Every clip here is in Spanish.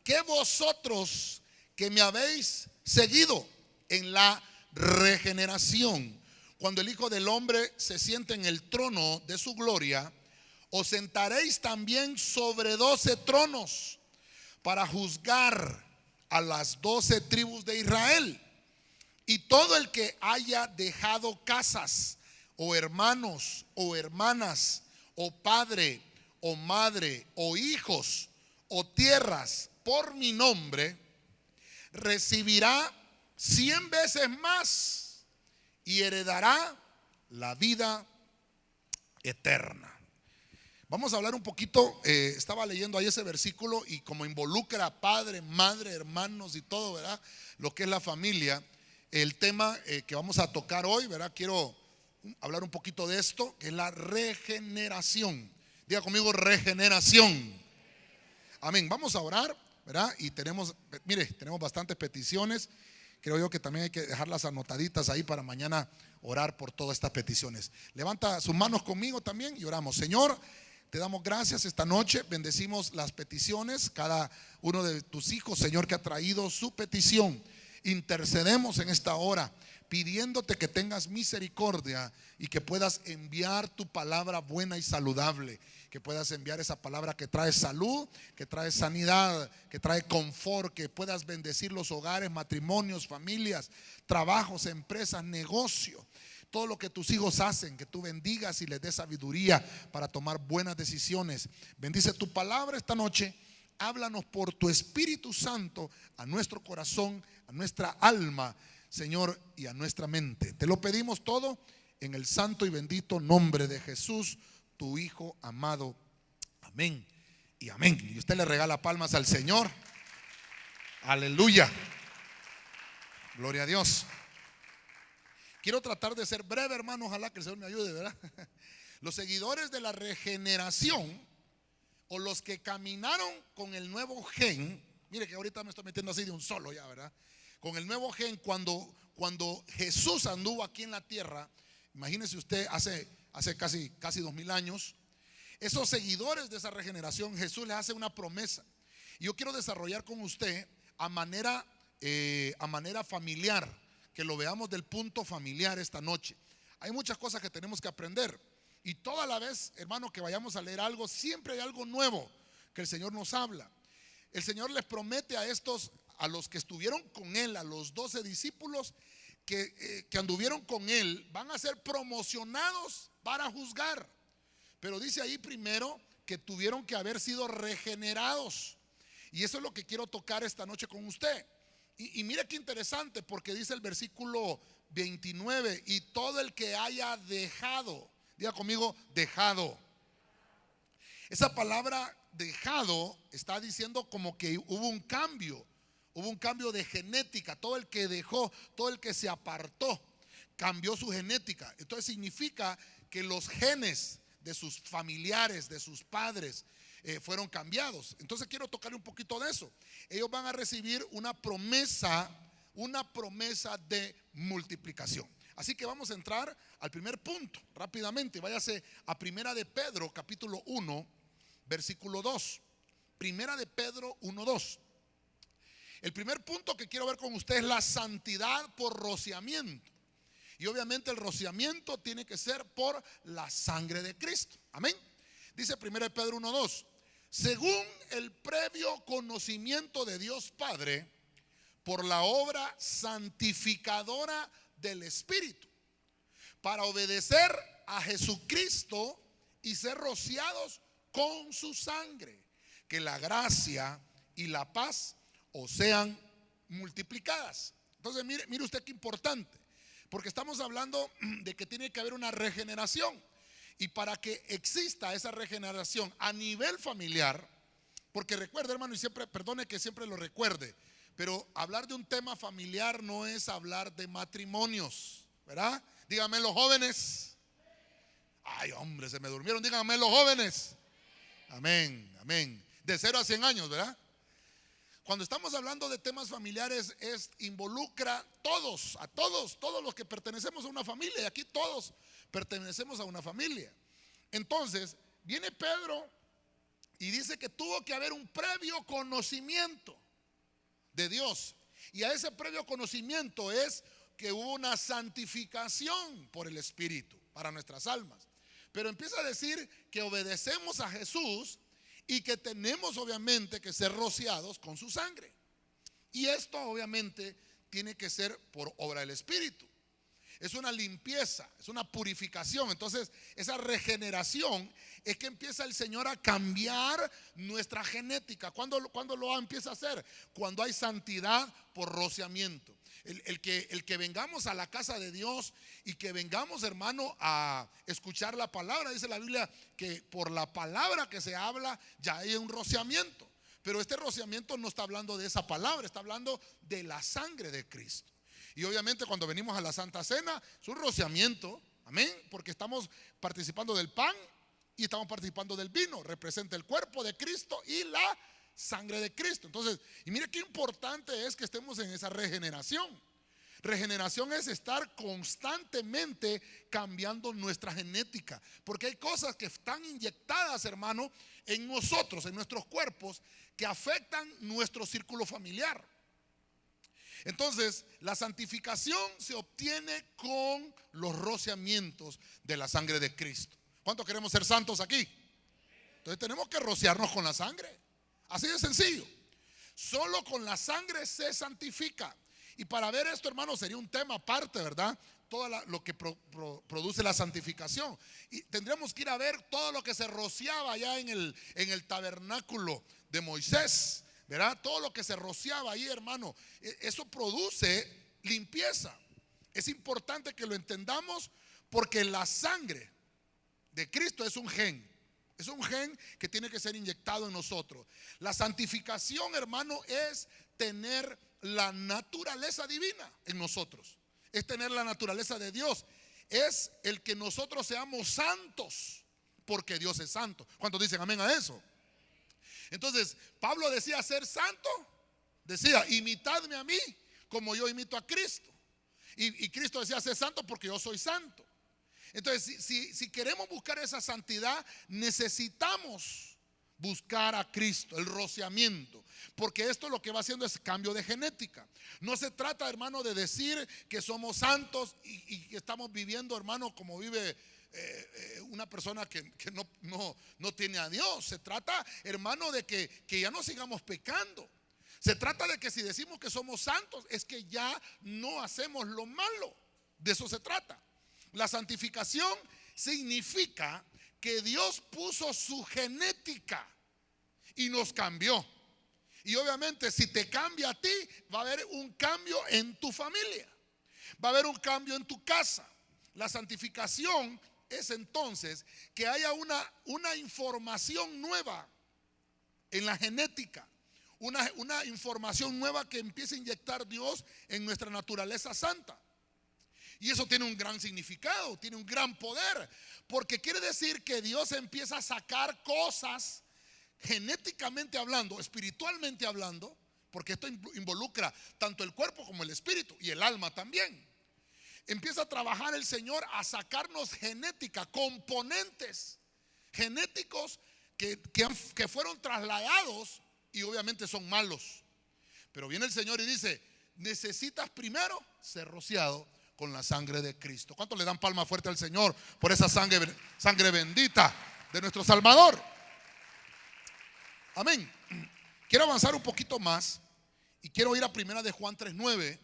que vosotros que me habéis seguido en la regeneración, cuando el Hijo del Hombre se siente en el trono de su gloria, os sentaréis también sobre 12 tronos para juzgar a las 12 tribus de Israel. Y todo el que haya dejado casas, o hermanos, o hermanas, o padre, o madre, o hijos, o tierras, por mi nombre, recibirá 100 veces más y heredará la vida eterna. Vamos a hablar un poquito, estaba leyendo ahí ese versículo y como involucra a padre, madre, hermanos y todo, ¿verdad? Lo que es la familia. El tema que vamos a tocar hoy, ¿verdad? Quiero hablar un poquito de esto, que es la regeneración. Diga conmigo, regeneración. Amén. Vamos a orar, ¿verdad? Y tenemos bastantes peticiones. Creo yo que también hay que dejarlas anotaditas ahí para mañana orar por todas estas peticiones. Levanta sus manos conmigo también y oramos. Señor, te damos gracias esta noche, bendecimos las peticiones, cada uno de tus hijos, Señor, que ha traído su petición. Intercedemos en esta hora, pidiéndote que tengas misericordia y que puedas enviar tu palabra buena y saludable, que puedas enviar esa palabra que trae salud, que trae sanidad, que trae confort, que puedas bendecir los hogares, matrimonios, familias, trabajos, empresas, negocios. Todo lo que tus hijos hacen, que tú bendigas y les des sabiduría para tomar buenas decisiones. Bendice tu palabra esta noche. Háblanos por tu Espíritu Santo a nuestro corazón, a nuestra alma, Señor, y a nuestra mente. Te lo pedimos todo en el santo y bendito nombre de Jesús, tu Hijo amado. Amén y amén. Y usted le regala palmas al Señor. Aleluya. Gloria a Dios. Quiero tratar de ser breve, hermano. Ojalá que el Señor me ayude, ¿verdad? Los seguidores de la regeneración, o los que caminaron con el nuevo gen, mire que ahorita me estoy metiendo así de un solo ya, ¿verdad? Con el nuevo gen, cuando Jesús anduvo aquí en la tierra, imagínese usted, hace casi 2000 años, esos seguidores de esa regeneración, Jesús les hace una promesa. Y yo quiero desarrollar con usted a manera familiar, que lo veamos del punto familiar esta noche. Hay muchas cosas que tenemos que aprender. Y toda la vez, hermano, que vayamos a leer algo, siempre hay algo nuevo que el Señor nos habla. El Señor les promete a los que estuvieron con Él, a los 12 discípulos que anduvieron con Él, van a ser promocionados para juzgar. Pero dice ahí primero que tuvieron que haber sido regenerados. Y eso es lo que quiero tocar esta noche con usted. Y mire qué interesante, porque dice el versículo 29, y todo el que haya dejado. Diga conmigo, dejado. Esa palabra dejado está diciendo como que hubo un cambio de genética. Todo el que dejó, todo el que se apartó, cambió su genética. Entonces significa que los genes de sus familiares, de sus padres, fueron cambiados. Entonces quiero tocar un poquito de eso. Ellos van a recibir una promesa de multiplicación. Así que vamos a entrar al primer punto rápidamente. Váyase a Primera de Pedro, capítulo 1, versículo 2. Primera de Pedro 1:2. El primer punto que quiero ver con usted es la santidad por rociamiento. Y obviamente el rociamiento tiene que ser por la sangre de Cristo. Amén. Dice Primera de Pedro 1:2. Según el previo conocimiento de Dios Padre, por la obra santificadora del Espíritu, para obedecer a Jesucristo y ser rociados con su sangre, que la gracia y la paz os sean multiplicadas. Entonces mire usted qué importante, porque estamos hablando de que tiene que haber una regeneración. Y para que exista esa regeneración a nivel familiar, porque recuerde, hermano, y siempre, perdone que siempre lo recuerde, pero hablar de un tema familiar no es hablar de matrimonios, ¿verdad? Díganme los jóvenes. Ay, hombre, se me durmieron. Díganme los jóvenes. Amén, amén. De 0 a 100 años, ¿verdad? Cuando estamos hablando de temas familiares, involucra a todos los que pertenecemos a una familia. Y aquí todos pertenecemos a una familia. Entonces, viene Pedro Y dice que tuvo que haber un previo conocimiento de Dios. Y a ese previo conocimiento es que hubo una santificación por el Espíritu para nuestras almas. Pero empieza a decir que obedecemos a Jesús y que tenemos obviamente que ser rociados con su sangre. Y esto obviamente tiene que ser por obra del Espíritu. Es una limpieza, es una purificación. Entonces esa regeneración es que empieza el Señor a cambiar nuestra genética. ¿Cuándo lo empieza a hacer? Cuando hay santidad por rociamiento. El que vengamos a la casa de Dios y que vengamos, hermano, a escuchar la palabra. Dice la Biblia que por la palabra que se habla ya hay un rociamiento. Pero este rociamiento no está hablando de esa palabra, está hablando de la sangre de Cristo. Y obviamente cuando venimos a la Santa Cena es un rociamiento, amén, porque estamos participando del pan y estamos participando del vino. Representa el cuerpo de Cristo y la sangre de Cristo. Entonces, y mire qué importante es que estemos en esa regeneración. Regeneración es estar constantemente cambiando nuestra genética, porque hay cosas que están inyectadas, hermano, en nosotros, en nuestros cuerpos, que afectan nuestro círculo familiar. Entonces, la santificación se obtiene con los rociamientos de la sangre de Cristo. ¿Cuántos queremos ser santos aquí? Entonces tenemos que rociarnos con la sangre. Así de sencillo. Solo con la sangre se santifica. Y para ver esto, hermano, sería un tema aparte, ¿verdad? Todo lo que produce la santificación. Y tendríamos que ir a ver todo lo que se rociaba allá en el tabernáculo de Moisés, ¿verdad? Todo lo que se rociaba ahí, hermano, eso produce limpieza. Es importante que lo entendamos porque la sangre de Cristo es un gen. Es un gen que tiene que ser inyectado en nosotros. La santificación, hermano, es tener la naturaleza divina en nosotros. Es tener la naturaleza de Dios. Es el que nosotros seamos santos porque Dios es santo. ¿Cuántos dicen amén a eso? Entonces, Pablo decía ser santo. Decía, imitadme a mí como yo imito a Cristo. Y Cristo decía ser santo porque yo soy santo. Entonces, si queremos buscar esa santidad, necesitamos buscar a Cristo, el rociamiento, porque esto lo que va haciendo es cambio de genética. No se trata, hermano, de decir que somos santos y que estamos viviendo, hermano, como vive una persona que no tiene a Dios. Se trata, hermano, de que ya no sigamos pecando. Se trata de que si decimos que somos santos, es que ya no hacemos lo malo. De eso se trata. La santificación significa que Dios puso su genética y nos cambió. Y obviamente si te cambia a ti, va a haber un cambio en tu familia, va a haber un cambio en tu casa. La santificación es entonces que haya una información nueva en la genética, una información nueva que empiece a inyectar Dios en nuestra naturaleza santa. Y eso tiene un gran significado, tiene un gran poder, porque quiere decir que Dios empieza a sacar cosas genéticamente hablando, espiritualmente hablando, porque esto involucra tanto el cuerpo como el espíritu y el alma también. Empieza a trabajar el Señor a sacarnos genética, componentes genéticos que fueron trasladados y obviamente son malos. Pero viene el Señor y dice, necesitas primero ser rociado con la sangre de Cristo. ¿Cuántos le dan palma fuerte al Señor por esa sangre bendita de nuestro Salvador? Amén. Quiero avanzar un poquito más y quiero ir a Primera de Juan 3:9,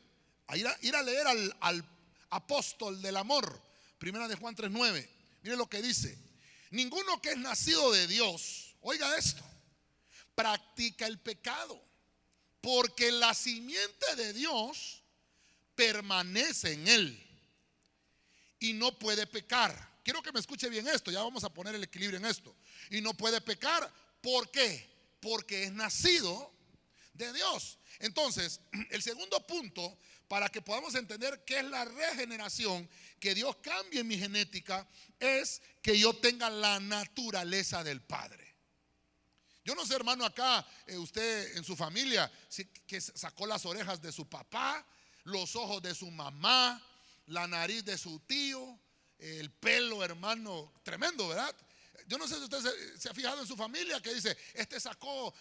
ir a leer al apóstol del amor. Primera de Juan 3:9. Mire lo que dice: ninguno que es nacido de Dios, oiga esto, practica el pecado, porque la simiente de Dios permanece en él y no puede pecar. Quiero que me escuche bien esto, ya vamos a poner el equilibrio en esto. Y no puede pecar, ¿por qué? Porque es nacido de Dios. Entonces, el segundo punto, para que podamos entender qué es la regeneración, que Dios cambie mi genética, es que yo tenga la naturaleza del Padre. Yo no sé, hermano, acá usted en su familia que sacó las orejas de su papá, los ojos de su mamá, la nariz de su tío, el pelo, hermano, tremendo, ¿verdad? Yo no sé si usted se ha fijado en su familia que dice, este sacó,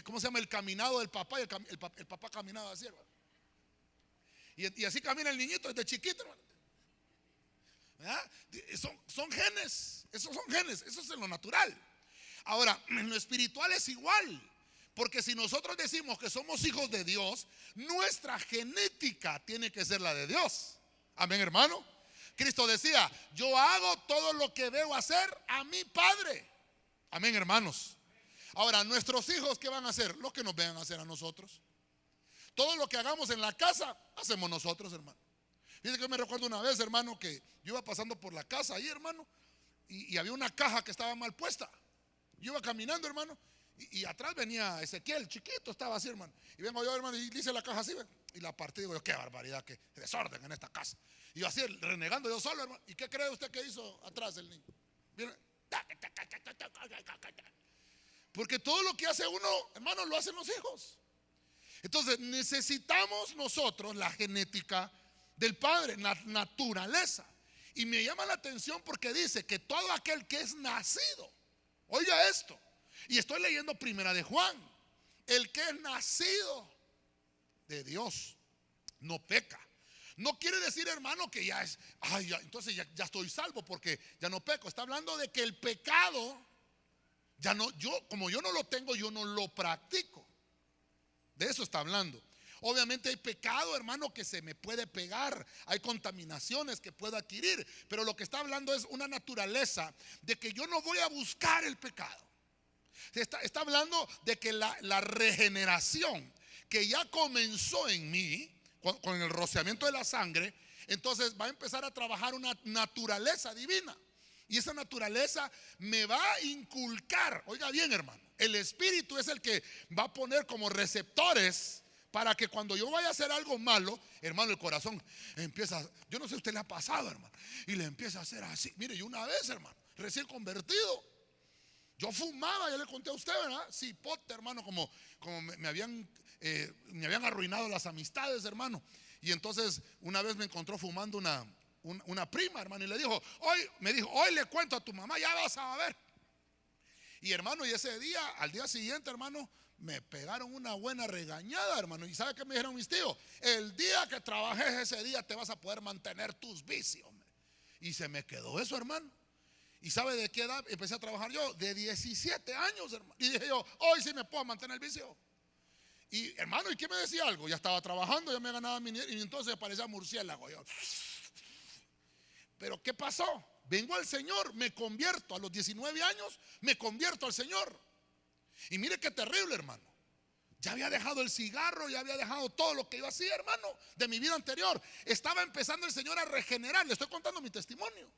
¿cómo se llama? El caminado del papá, y el papá caminaba así, hermano. Y así camina el niñito desde chiquito, hermano. Son genes, esos son genes, eso es en lo natural. Ahora, en lo espiritual es igual, porque si nosotros decimos que somos hijos de Dios, nuestra genética tiene que ser la de Dios. Amén, hermano. Cristo decía, yo hago todo lo que veo hacer a mi Padre. Amén, hermanos. Ahora, nuestros hijos, ¿qué van a hacer? Lo que nos vean hacer a nosotros. Todo lo que hagamos en la casa, hacemos nosotros, hermano. Fíjense que me recuerdo una vez, hermano, que yo iba pasando por la casa ahí, hermano, y había una caja que estaba mal puesta. Yo iba caminando, hermano, y atrás venía Ezequiel, chiquito, estaba así, hermano. Y vengo yo, hermano, y hice la caja así, ¿ven? Y la partí, digo yo, qué barbaridad, qué desorden en esta casa. Y yo así, renegando yo solo, hermano. ¿Y qué cree usted que hizo atrás el niño? ¿Viene? Porque todo lo que hace uno, hermano, lo hacen los hijos. Entonces necesitamos nosotros la genética del Padre, la naturaleza. Y me llama la atención porque dice que todo aquel que es nacido, oiga esto, y estoy leyendo Primera de Juan, el que es nacido de Dios no peca. No quiere decir, hermano, que ya es, entonces ya estoy salvo porque ya no peco. Está hablando de que el pecado, ya no, como yo no lo tengo, yo no lo practico. De eso está hablando. Obviamente hay pecado, hermano, que se me puede pegar. Hay contaminaciones que puedo adquirir. Pero lo que está hablando es una naturaleza de que yo no voy a buscar el pecado. Está hablando de que la regeneración que ya comenzó en mí, con el rociamiento de la sangre, entonces va a empezar a trabajar una naturaleza divina. Y esa naturaleza me va a inculcar, oiga bien, hermano, el Espíritu es el que va a poner como receptores para que cuando yo vaya a hacer algo malo, hermano, el corazón empieza, yo no sé si a usted le ha pasado, hermano, y le empieza a hacer así. Mire, yo una vez, hermano, recién convertido, yo fumaba, ya le conté a usted, ¿verdad? Cipote, hermano, como me habían arruinado las amistades, hermano. Y entonces una vez me encontró fumando una prima, hermano, y le dijo, hoy le cuento a tu mamá, ya vas a ver. Y hermano, y ese día, al día siguiente, hermano, me pegaron una buena regañada, hermano. ¿Y sabe qué me dijeron mis tíos? El día que trabajes ese día te vas a poder mantener tus vicios. Y se me quedó eso, hermano. ¿Y sabe de qué edad empecé a trabajar yo? De 17 años, hermano. Y dije yo, hoy sí me puedo mantener el vicio. Y hermano, ¿y qué me decía algo? Ya estaba trabajando, ya me ganaba mi dinero, y entonces parecía murciélago yo. Pero ¿qué pasó? Vengo al Señor, me convierto a los 19 años, me convierto al Señor. Y mire qué terrible, hermano. Ya había dejado el cigarro, ya había dejado todo lo que yo hacía, hermano, de mi vida anterior. Estaba empezando el Señor a regenerar, le estoy contando mi testimonio.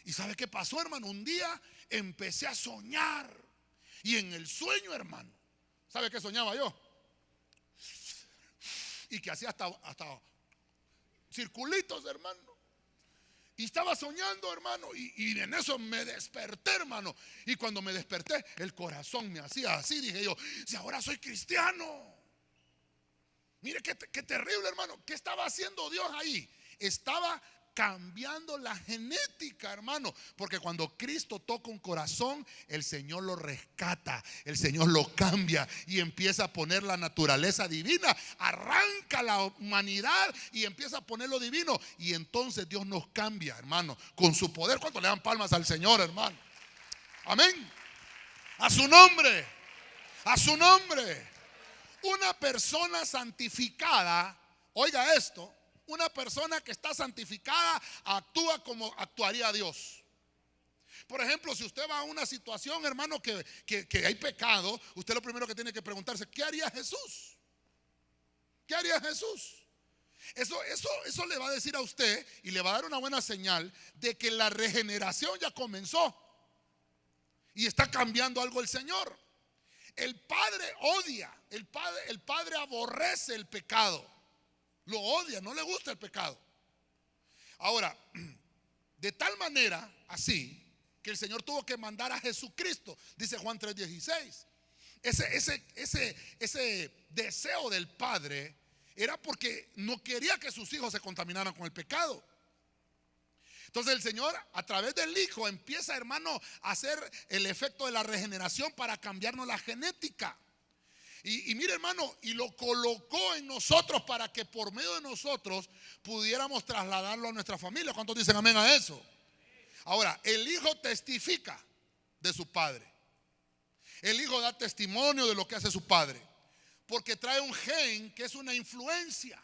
¿Y sabe qué pasó, hermano? Un día empecé a soñar. Y en el sueño, hermano, ¿sabe qué soñaba yo? Y que hacía hasta circulitos, hermano. Y estaba soñando, hermano, y en eso me desperté, hermano. Y cuando me desperté, el corazón me hacía así. Dije yo, si ahora soy cristiano. Mire qué terrible, hermano. ¿Qué estaba haciendo Dios ahí? Estaba cambiando la genética, hermano. Porque cuando Cristo toca un corazón, el Señor lo rescata, el Señor lo cambia y empieza a poner la naturaleza divina. Arranca la humanidad y empieza a poner lo divino. Y entonces Dios nos cambia, hermano, con su poder. ¿Cuánto le dan palmas al Señor, hermano? Amén. A su nombre. A su nombre. Una persona santificada, oiga esto, una persona que está santificada actúa como actuaría Dios. Por ejemplo, si usted va a una situación, hermano, que hay pecado, usted lo primero que tiene que preguntarse, ¿qué haría Jesús? ¿Qué haría Jesús? Eso le va a decir a usted y le va a dar una buena señal de que la regeneración ya comenzó y está cambiando algo el Señor. El Padre odia, el Padre aborrece el pecado. Lo odia, no le gusta el pecado. Ahora, de tal manera, así, que el Señor tuvo que mandar a Jesucristo, dice Juan 3:16. Ese deseo del Padre era porque no quería que sus hijos se contaminaran con el pecado. Entonces el Señor a través del Hijo empieza, hermano, a hacer el efecto de la regeneración para cambiarnos la genética. Y mire, hermano, y lo colocó en nosotros para que por medio de nosotros pudiéramos trasladarlo a nuestra familia. ¿Cuántos dicen amén a eso? Ahora, el Hijo testifica de su Padre. El Hijo da testimonio de lo que hace su Padre, porque trae un gen que es una influencia.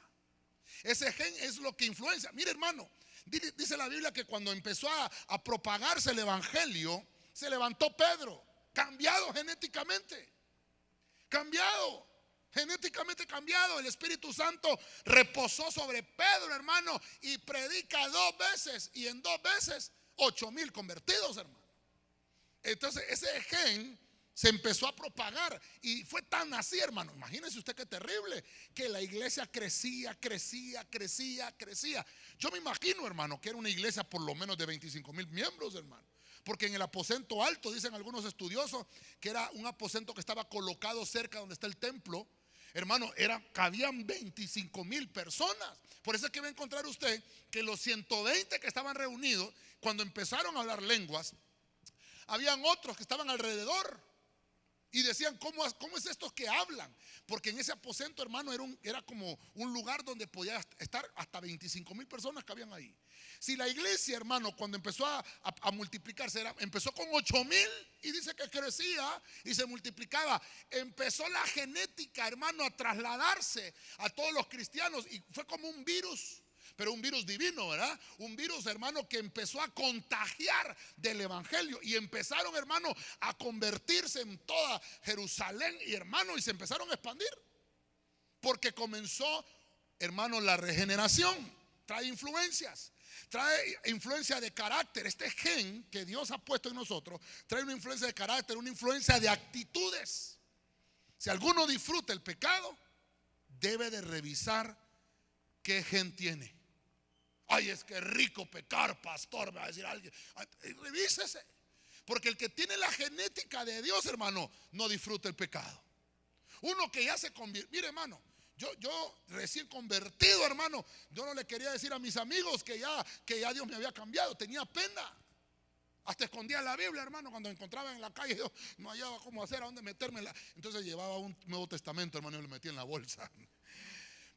Ese gen es lo que influencia. Mire, hermano, dice la Biblia que cuando empezó a propagarse el evangelio, se levantó Pedro, cambiado genéticamente. Genéticamente cambiado. El Espíritu Santo reposó sobre Pedro, hermano, y predica 2 veces, y en 2 veces 8,000 convertidos, hermano. Entonces ese gen se empezó a propagar y fue tan así, hermano. Imagínese usted qué terrible, que la iglesia crecía. Yo me imagino, hermano, que era una iglesia por lo menos de 25,000 miembros, hermano. Porque en el aposento alto, dicen algunos estudiosos, que era un aposento que estaba colocado cerca donde está el templo, hermano, cabían 25,000 personas. Por eso es que va a encontrar usted que los 120 que estaban reunidos, cuando empezaron a hablar lenguas, habían otros que estaban alrededor y decían, ¿cómo es estos que hablan? Porque en ese aposento, hermano, era como un lugar donde podía estar hasta 25,000 personas que habían ahí. Si la iglesia, hermano, cuando empezó a multiplicarse, empezó con 8,000 y dice que crecía y se multiplicaba. Empezó la genética, hermano, a trasladarse a todos los cristianos y fue como un virus. Pero un virus divino, ¿verdad? Un virus, hermano, que empezó a contagiar del evangelio. Y empezaron, hermano, a convertirse en toda Jerusalén. Y hermano, y se empezaron a expandir. Porque comenzó, hermano, la regeneración. Trae influencias. Trae influencia de carácter. Este gen que Dios ha puesto en nosotros trae una influencia de carácter, una influencia de actitudes. Si alguno disfruta el pecado, debe de revisar qué gen tiene. Ay, es que rico pecar, pastor, me va a decir alguien. Revísese. Porque el que tiene la genética de Dios, hermano, no disfruta el pecado. Uno que ya se convierte. Mire, hermano, yo recién convertido, hermano, yo no le quería decir a mis amigos que ya Dios me había cambiado. Tenía pena. Hasta escondía la Biblia, hermano. Cuando me encontraba en la calle, yo no hallaba cómo hacer, a dónde metérmela. Entonces llevaba un Nuevo Testamento, hermano, y lo metía en la bolsa.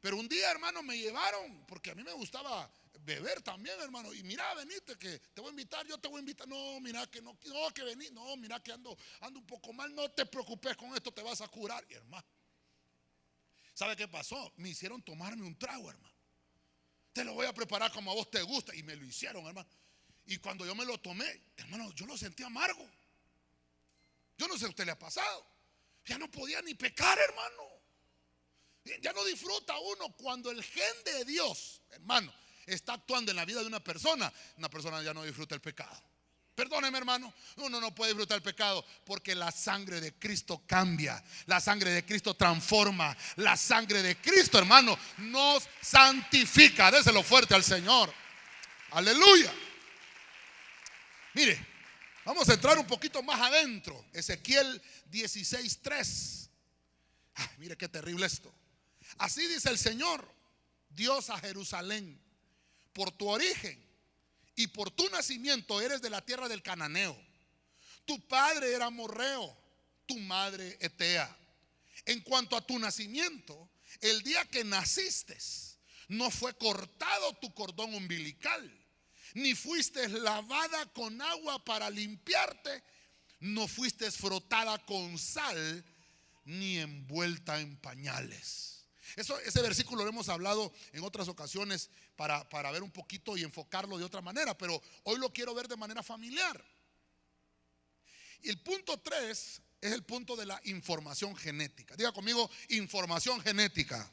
Pero un día, hermano, me llevaron, porque a mí me gustaba beber también, hermano. Y mira, venite, que te voy a invitar, yo te voy a invitar. No, mira que no, que vení. No, mira que ando un poco mal. No te preocupes, con esto te vas a curar. Y hermano, ¿sabe qué pasó? Me hicieron tomarme un trago, hermano. Te lo voy a preparar como a vos te gusta. Y me lo hicieron, hermano. Y cuando yo me lo tomé, hermano, yo lo sentí amargo. Yo no sé si a usted le ha pasado. Ya no podía ni pecar, hermano. Ya no disfruta uno cuando el gen de Dios, hermano, está actuando en la vida de una persona ya no disfruta el pecado. Perdóneme, hermano, uno no puede disfrutar el pecado porque la sangre de Cristo cambia, la sangre de Cristo transforma, la sangre de Cristo, hermano, nos santifica. Déselo fuerte al Señor. Aleluya. Mire, vamos a entrar un poquito más adentro. Ezequiel 16:3. Mire qué terrible esto. Así dice el Señor, Dios a Jerusalén: por tu origen y por tu nacimiento eres de la tierra del cananeo. Tu padre era amorreo, tu madre etea. En cuanto a tu nacimiento, el día que naciste, no fue cortado tu cordón umbilical, ni fuiste lavada con agua para limpiarte, no fuiste frotada con sal, ni envuelta en pañales. Ese versículo lo hemos hablado en otras ocasiones para ver un poquito y enfocarlo de otra manera, pero hoy lo quiero ver de manera familiar. Y el punto 3 es el punto de la información genética. Diga conmigo, información genética.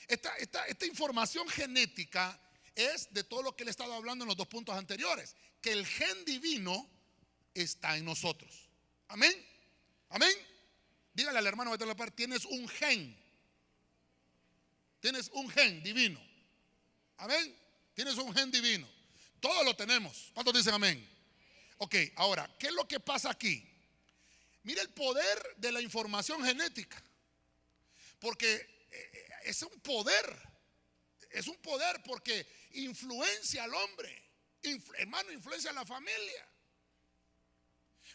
Esta información genética es de todo lo que le he estado hablando en los 2 puntos anteriores, que el gen divino está en nosotros. Amén. Amén. Dígale al hermano de la par, tienes un gen. Tienes un gen divino. Amén. Tienes un gen divino. Todos lo tenemos. ¿Cuántos dicen amén? Ok, ahora, ¿qué es lo que pasa aquí? Mira el poder de la información genética. Porque es un poder. es un poder porque influencia al hombre. Hermano, influencia a la familia.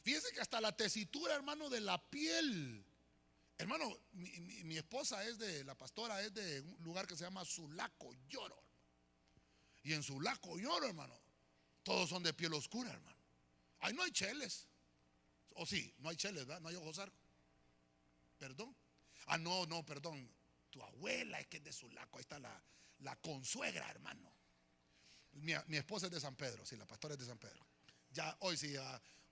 Fíjese que hasta la tesitura, hermano, de la piel. Hermano, mi esposa la pastora es de un lugar que se llama Sulaco Lloro. Y en Sulaco Lloro, hermano, todos son de piel oscura, hermano. Ahí no hay cheles. O sí, no hay cheles, ¿verdad? No hay ojos arcos. Perdón. No, perdón. Tu abuela es que es de Sulaco. Ahí está la consuegra, hermano. Mi esposa es de San Pedro. Sí, la pastora es de San Pedro. Ya, hoy sí,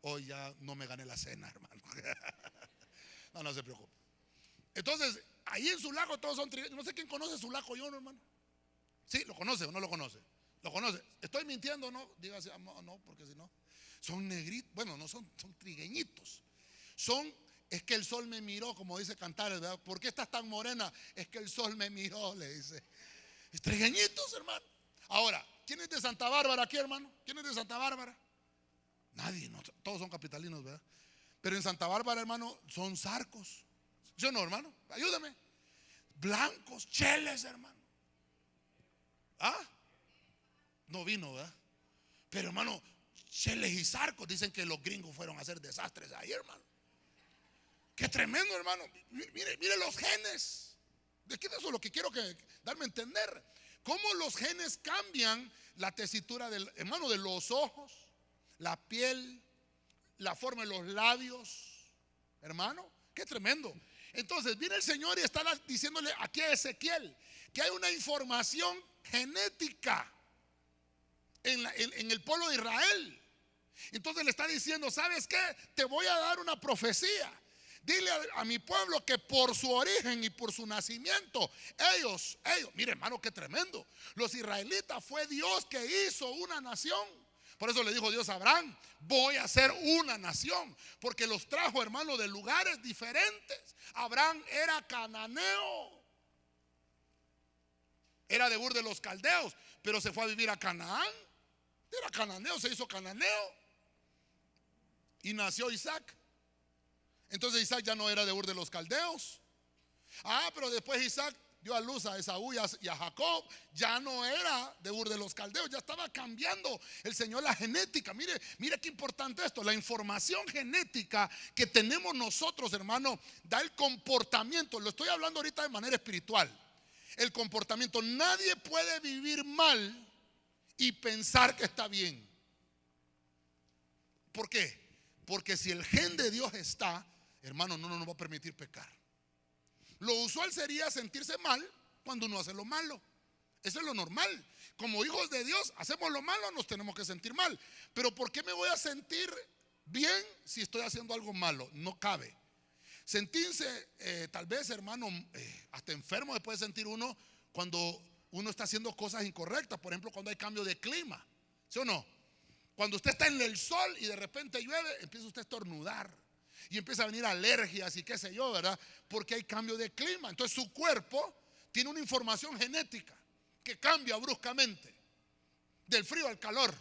hoy ya no me gané la cena, hermano. No se preocupe. Entonces, ahí en Sulaco todos son trigueños. No sé quién conoce Sulaco Lloro, hermano. Sí, ¿lo conoce o no lo conoce? ¿Lo conoce? ¿Estoy mintiendo o no? Dígase, no, porque si no. Son negritos, bueno, no son trigueñitos. Es que el sol me miró, como dice Cantares, ¿verdad? ¿Por qué estás tan morena? Es que el sol me miró, le dice. Es trigueñitos, hermano. Ahora, ¿quién es de Santa Bárbara aquí, hermano? ¿Quién es de Santa Bárbara? Nadie, no, todos son capitalinos, ¿verdad? Pero en Santa Bárbara, hermano, son zarcos. ¿Sí o no, hermano? Ayúdame. Blancos, cheles, hermano. No vino, ¿verdad? Pero, hermano, cheles y zarcos. Dicen que los gringos fueron a hacer desastres ahí, hermano. Qué tremendo, hermano. Mire los genes. De eso es lo que quiero darme a entender. Cómo los genes cambian la tesitura hermano, de los ojos, la piel, la forma de los labios. Hermano, qué tremendo. Entonces viene el Señor y está diciéndole aquí a Ezequiel que hay una información genética en el pueblo de Israel. Entonces le está diciendo, ¿sabes qué? Te voy a dar una profecía. Dile a mi pueblo que por su origen y por su nacimiento, ellos, mire, hermano, qué tremendo. Los israelitas fue Dios que hizo una nación. Por eso le dijo Dios a Abraham, voy a hacer una nación, porque los trajo, hermano, de lugares diferentes. Abraham era cananeo, era de Ur de los Caldeos, pero se fue a vivir a Canaán. Era cananeo, se hizo cananeo y nació Isaac. Entonces Isaac ya no era de Ur de los Caldeos. Pero después Isaac dio a luz a Esaú y a Jacob. Ya no era de Ur de los Caldeos. Ya estaba cambiando el Señor la genética. Mire qué importante esto. La información genética que tenemos nosotros, hermano, da el comportamiento. Lo estoy hablando ahorita de manera espiritual. El comportamiento. Nadie puede vivir mal y pensar que está bien. ¿Por qué? Porque si el gen de Dios está, hermano, no nos va a permitir pecar. Lo usual sería sentirse mal cuando uno hace lo malo. Eso es lo normal. Como hijos de Dios, hacemos lo malo, nos tenemos que sentir mal. Pero ¿por qué me voy a sentir bien si estoy haciendo algo malo? No cabe. Sentirse, tal vez, hermano, hasta enfermo se puede sentir uno cuando uno está haciendo cosas incorrectas. Por ejemplo, cuando hay cambio de clima. ¿Sí o no? Cuando usted está en el sol y de repente llueve, empieza usted a estornudar y empieza a venir alergias y qué sé yo, ¿verdad? Porque hay cambio de clima. Entonces su cuerpo tiene una información genética que cambia bruscamente del frío al calor.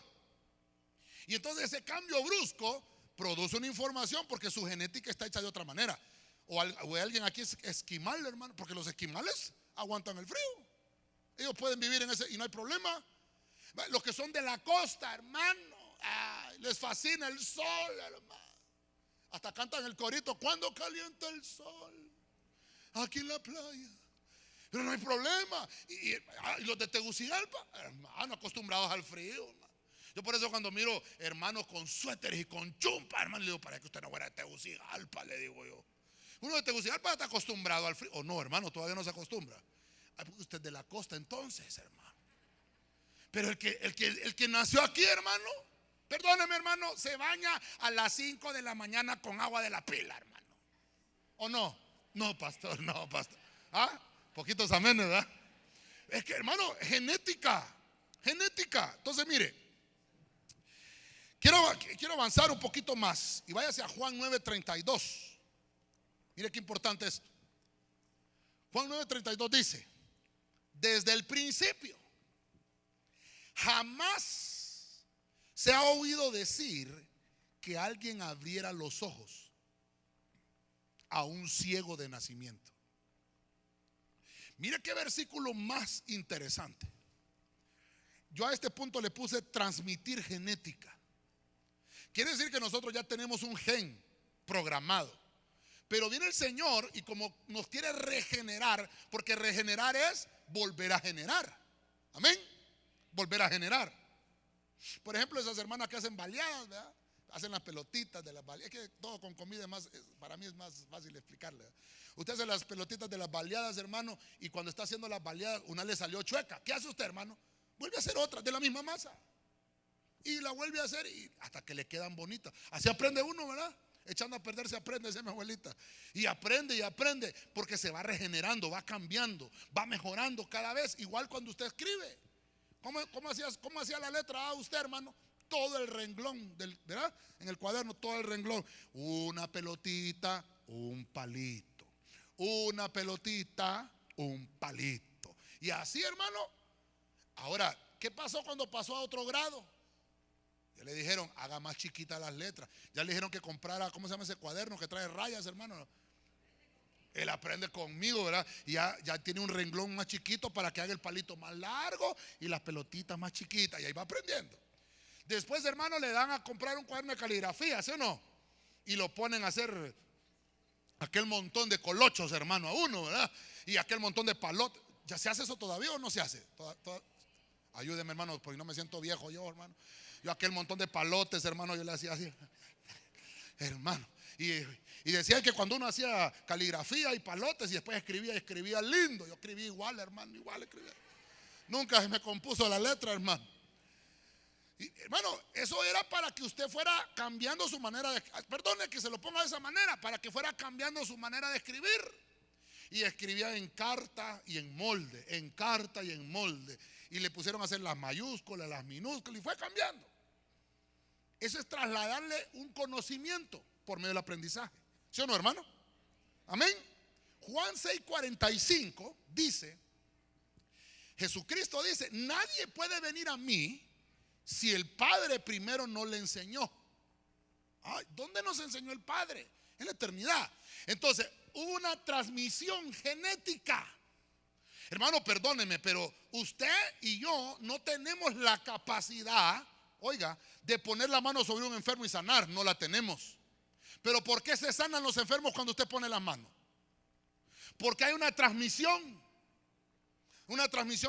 Y entonces ese cambio brusco produce una información porque su genética está hecha de otra manera. O hay alguien aquí es esquimal, hermano, porque los esquimales aguantan el frío. Ellos pueden vivir en ese y no hay problema. Los que son de la costa, hermano, les fascina el sol, hermano. Hasta cantan el corito, cuando calienta el sol aquí en la playa. Pero no hay problema. Y los de Tegucigalpa, hermano, acostumbrados al frío, hermano. Yo por eso cuando miro hermanos con suéteres y con chumpa, hermano, le digo, para que usted no fuera de Tegucigalpa, le digo yo. Uno de Tegucigalpa está acostumbrado al frío. O no, hermano, todavía no se acostumbra. Usted de la costa entonces, hermano. Pero el que nació aquí, hermano, perdóneme, hermano, se baña a las 5 de la mañana con agua de la pila, hermano. ¿O no? No, pastor, no, pastor. Poquitos amenes, ¿verdad? Es que, hermano, genética. Entonces, mire, quiero avanzar un poquito más. Y váyase a Juan 9:32. Mire qué importante es esto. Juan 9:32 dice, desde el principio jamás se ha oído decir que alguien abriera los ojos a un ciego de nacimiento. Mire qué versículo más interesante. Yo a este punto le puse transmitir genética. Quiere decir que nosotros ya tenemos un gen programado. Pero viene el Señor y como nos quiere regenerar, porque regenerar es volver a generar. Amén. Volver a generar. Por ejemplo, esas hermanas que hacen baleadas, ¿verdad? Hacen las pelotitas de las baleadas. Es que todo con comida para mí es más fácil explicarle. Usted hace las pelotitas de las baleadas, hermano, y cuando está haciendo las baleadas, una le salió chueca. ¿Qué hace usted, hermano? Vuelve a hacer otra de la misma masa. Y la vuelve a hacer y hasta que le quedan bonitas. Así aprende uno, ¿verdad? Echando a perder se aprende, decía mi abuelita. Y aprende, porque se va regenerando, va cambiando, va mejorando cada vez. Igual cuando usted escribe. ¿Cómo hacía la letra A usted, hermano? Todo el renglón, ¿verdad? En el cuaderno, todo el renglón. Una pelotita, un palito. Una pelotita, un palito. Y así, hermano. Ahora, ¿qué pasó cuando pasó a otro grado? Ya le dijeron, haga más chiquitas las letras. Ya le dijeron que comprara, ¿cómo se llama ese cuaderno que trae rayas, hermano? Él aprende conmigo, ¿verdad? Y ya tiene un renglón más chiquito para que haga el palito más largo y las pelotitas más chiquitas. Y ahí va aprendiendo. Después, hermano, le dan a comprar un cuaderno de caligrafía, ¿sí o no? Y lo ponen a hacer aquel montón de colochos, hermano, a uno, ¿verdad? Y aquel montón de palotes. ¿Ya se hace eso todavía o no se hace? Ayúdeme, hermano, porque no me siento viejo yo, hermano. Yo aquel montón de palotes, hermano, yo le hacía así, hermano. Y decía que cuando uno hacía caligrafía y palotes y después escribía lindo. Yo escribí igual, hermano, igual escribía. Nunca se me compuso la letra, hermano. Y, hermano, eso era para que usted fuera cambiando su manera de, perdone que se lo ponga de esa manera, para que fuera cambiando su manera de escribir. Y escribía en carta y en molde, en carta y en molde. Y le pusieron a hacer las mayúsculas, las minúsculas y fue cambiando. Eso es trasladarle un conocimiento por medio del aprendizaje. ¿Sí o no, hermano? Amén. Juan 6:45 dice, Jesucristo dice, nadie puede venir a mí si el Padre primero no le enseñó. Ay, ¿dónde nos enseñó el Padre? En la eternidad. Entonces, hubo una transmisión genética. Hermano, perdóneme, pero usted y yo no tenemos la capacidad, oiga, de poner la mano sobre un enfermo y sanar. No la tenemos. Pero ¿por qué se sanan los enfermos cuando usted pone las manos? Porque hay una transmisión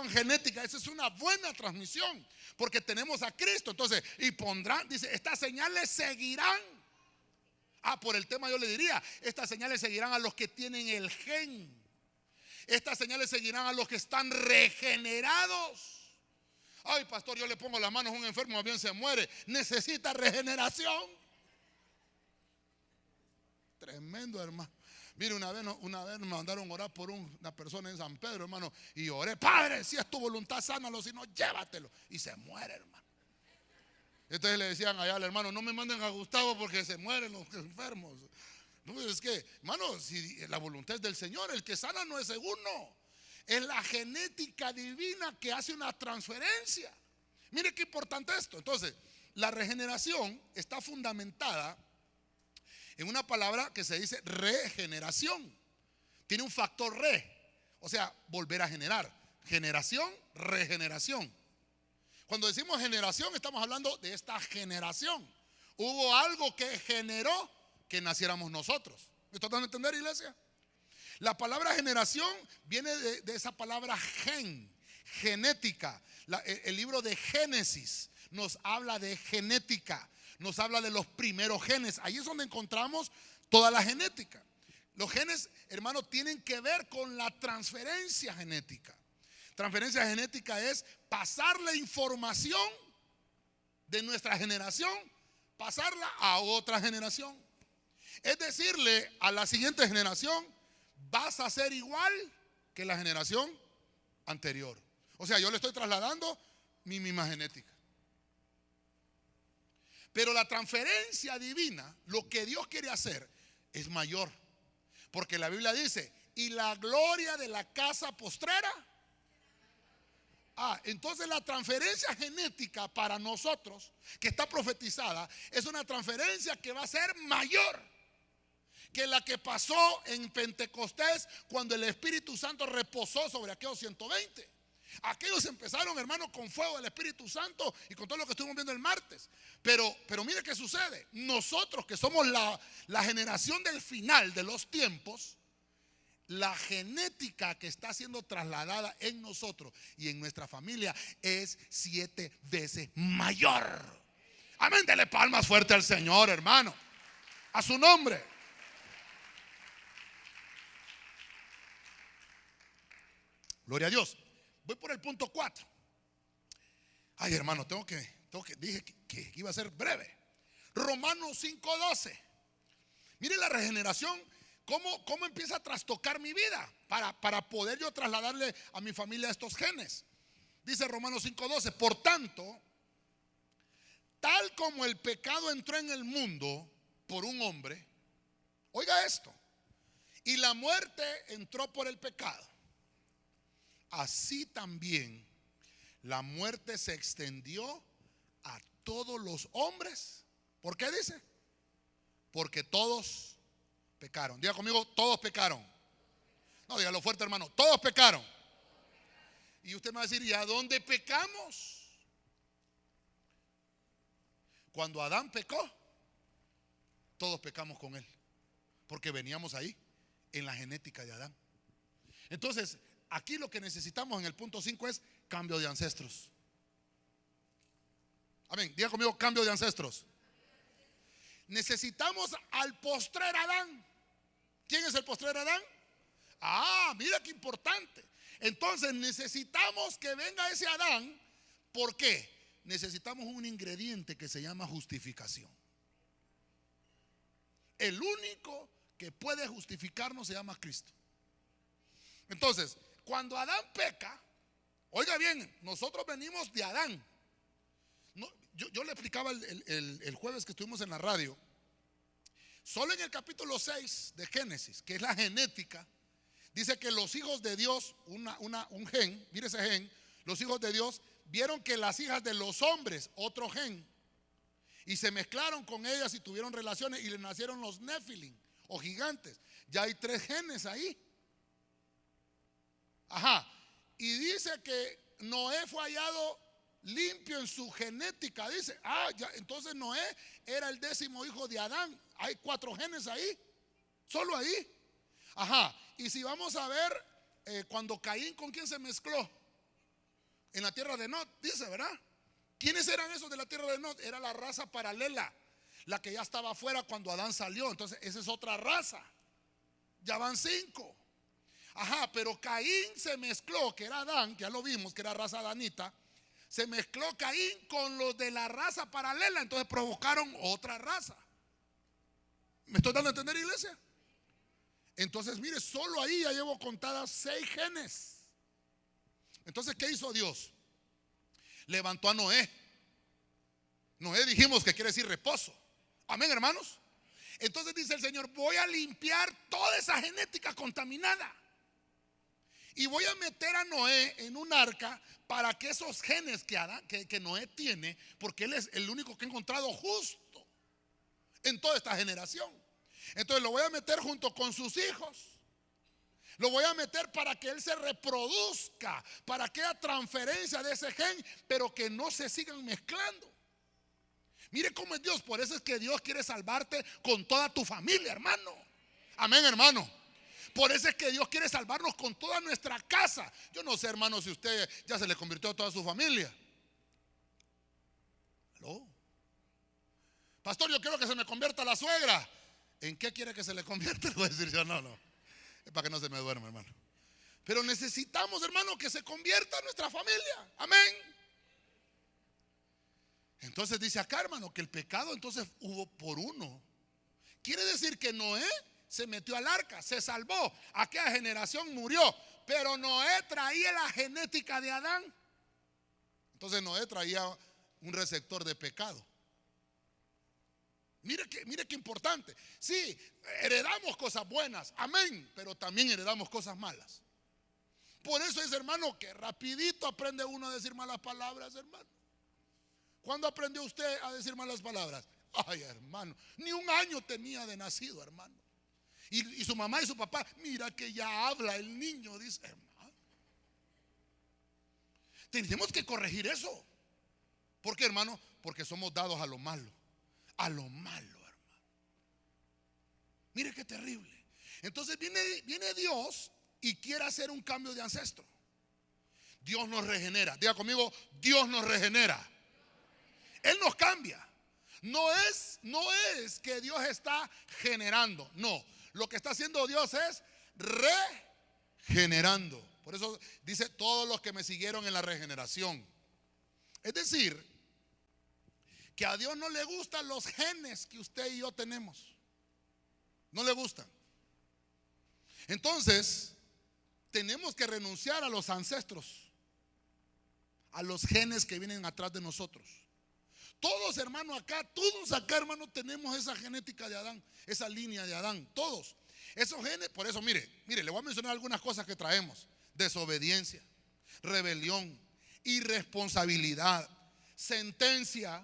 genética. Esa es una buena transmisión, porque tenemos a Cristo. Entonces, y pondrán, dice, estas señales seguirán. Por el tema yo le diría, estas señales seguirán a los que tienen el gen. Estas señales seguirán a los que están regenerados. Ay, pastor, yo le pongo las manos a un enfermo, más bien se muere. Necesita regeneración. Tremendo, hermano. Mire, una vez me mandaron orar por una persona en San Pedro, hermano, y oré, Padre, si es tu voluntad, sánalo, si no, llévatelo. Y se muere, hermano. Entonces le decían allá al hermano, no me manden a Gustavo porque se mueren los enfermos. No, es que, hermano, si la voluntad es del Señor, el que sana no es uno. Es la genética divina que hace una transferencia. Mire qué importante esto. Entonces, la regeneración está fundamentada en una palabra que se dice regeneración. Tiene un factor re, o sea, volver a generar. Generación, regeneración. Cuando decimos generación, estamos hablando de esta generación. Hubo algo que generó que naciéramos nosotros. ¿Me están dando a entender, iglesia? La palabra generación viene de esa palabra gen, genética. El libro de Génesis nos habla de genética, nos habla de los primeros genes. Ahí es donde encontramos toda la genética. Los genes, hermano, tienen que ver con la transferencia genética. Transferencia genética es pasar la información de nuestra generación, pasarla a otra generación. Es decirle a la siguiente generación, vas a ser igual que la generación anterior. O sea, yo le estoy trasladando mi misma genética. Pero la transferencia divina, lo que Dios quiere hacer, es mayor. Porque la Biblia dice, y la gloria de la casa postrera. Entonces la transferencia genética para nosotros, que está profetizada, es una transferencia que va a ser mayor. que la que pasó en Pentecostés cuando el Espíritu Santo reposó sobre aquellos 120. Aquellos empezaron, hermano, con fuego del Espíritu Santo y con todo lo que estuvimos viendo el martes. Pero mire qué sucede. Nosotros que somos la generación del final de los tiempos, la genética que está siendo trasladada en nosotros y en nuestra familia es 7 veces mayor. Amén, dele palmas fuerte al Señor, hermano. A su nombre. Gloria a Dios. Voy por el punto 4. Ay, hermano, dije que iba a ser breve. Romanos 5:12. Mire la regeneración, cómo empieza a trastocar mi vida para poder yo trasladarle a mi familia estos genes. Dice Romanos 5:12, por tanto, tal como el pecado entró en el mundo por un hombre, oiga esto, y la muerte entró por el pecado, así también la muerte se extendió a todos los hombres. ¿Por qué dice? Porque todos pecaron. Diga conmigo, todos pecaron. No, dígalo fuerte, hermano, todos pecaron. Y usted me va a decir, ¿y a dónde pecamos? Cuando Adán pecó, todos pecamos con él, porque veníamos ahí en la genética de Adán. Entonces, aquí lo que necesitamos en el punto 5 es cambio de ancestros. Amén. Diga conmigo, cambio de ancestros. Necesitamos al postrer Adán. ¿Quién es el postrer Adán? Ah, mira qué importante. Entonces necesitamos que venga ese Adán. ¿Por qué? Necesitamos un ingrediente que se llama justificación. El único que puede justificarnos se llama Cristo. Entonces, cuando Adán peca, oiga bien, nosotros venimos de Adán. No, yo le explicaba el jueves que estuvimos en la radio. Solo en el capítulo 6 de Génesis, que es la genética, dice que los hijos de Dios, un gen, mire ese gen, los hijos de Dios vieron que las hijas de los hombres, otro gen, y se mezclaron con ellas y tuvieron relaciones y le nacieron los Nefilim o gigantes. Ya hay 3 genes ahí. Ajá. Y dice que Noé fue hallado limpio en su genética. Dice, ya, entonces Noé era el 10º hijo de Adán. Hay 4 genes ahí, solo ahí. Ajá. Y si vamos a ver, cuando Caín, ¿con quién se mezcló? En la tierra de Nod, dice, ¿verdad? ¿Quiénes eran esos de la tierra de Nod? Era la raza paralela, la que ya estaba afuera cuando Adán salió. Entonces esa es otra raza. Ya van 5. Ajá, pero Caín se mezcló, que era Adán, que ya lo vimos, que era raza adanita. Se mezcló Caín con los de la raza paralela, entonces provocaron otra raza. ¿Me estoy dando a entender, iglesia? Entonces, mire, solo ahí ya llevo contadas 6 genes. Entonces, ¿qué hizo Dios? Levantó a Noé. Noé dijimos que quiere decir reposo. Amén, hermanos. Entonces dice el Señor, voy a limpiar toda esa genética contaminada. Y voy a meter a Noé en un arca para que esos genes que Noé tiene, porque él es el único que ha encontrado justo en toda esta generación. Entonces lo voy a meter junto con sus hijos. Lo voy a meter para que él se reproduzca, para que haya transferencia de ese gen, pero que no se sigan mezclando. Mire cómo es Dios. Por eso es que Dios quiere salvarte con toda tu familia, hermano. Amén, hermano. Por eso es que Dios quiere salvarnos con toda nuestra casa. Yo no sé, hermano, si usted ya se le convirtió a toda su familia. ¿Aló? Pastor, yo quiero que se me convierta la suegra. ¿En qué quiere que se le convierta? Le voy a decir yo, no. Es para que no se me duerma, hermano. Pero necesitamos, hermano, que se convierta nuestra familia. Amén. Entonces dice acá, hermano, que el pecado entonces hubo por uno. Quiere decir que Noé se metió al arca, se salvó. Aquella generación murió, pero Noé traía la genética de Adán. Entonces Noé traía un receptor de pecado. Mire qué importante. Sí, heredamos cosas buenas, amén, pero también heredamos cosas malas. Por eso es, hermano, que rapidito aprende uno a decir malas palabras, hermano. ¿Cuándo aprendió usted a decir malas palabras? Ay, hermano, ni un año tenía de nacido, hermano. Y su mamá y su papá, mira que ya habla el niño, dice, hermano. Tenemos que corregir eso. ¿Por qué, hermano? Porque somos dados a lo malo. A lo malo, hermano. Mire qué terrible. Entonces viene Dios y quiere hacer un cambio de ancestro. Dios nos regenera. Diga conmigo, Dios nos regenera. Él nos cambia. No es que Dios está generando. No, lo que está haciendo Dios es regenerando. Por eso dice todos los que me siguieron en la regeneración. Es decir, que a Dios no le gustan los genes que usted y yo tenemos. No le gustan. Entonces, tenemos que renunciar a los ancestros, a los genes que vienen atrás de nosotros. Todos, hermano, todos acá, hermano, tenemos esa genética de Adán, esa línea de Adán, todos. Esos genes, por eso, mire, le voy a mencionar algunas cosas que traemos: desobediencia, rebelión, irresponsabilidad, sentencia,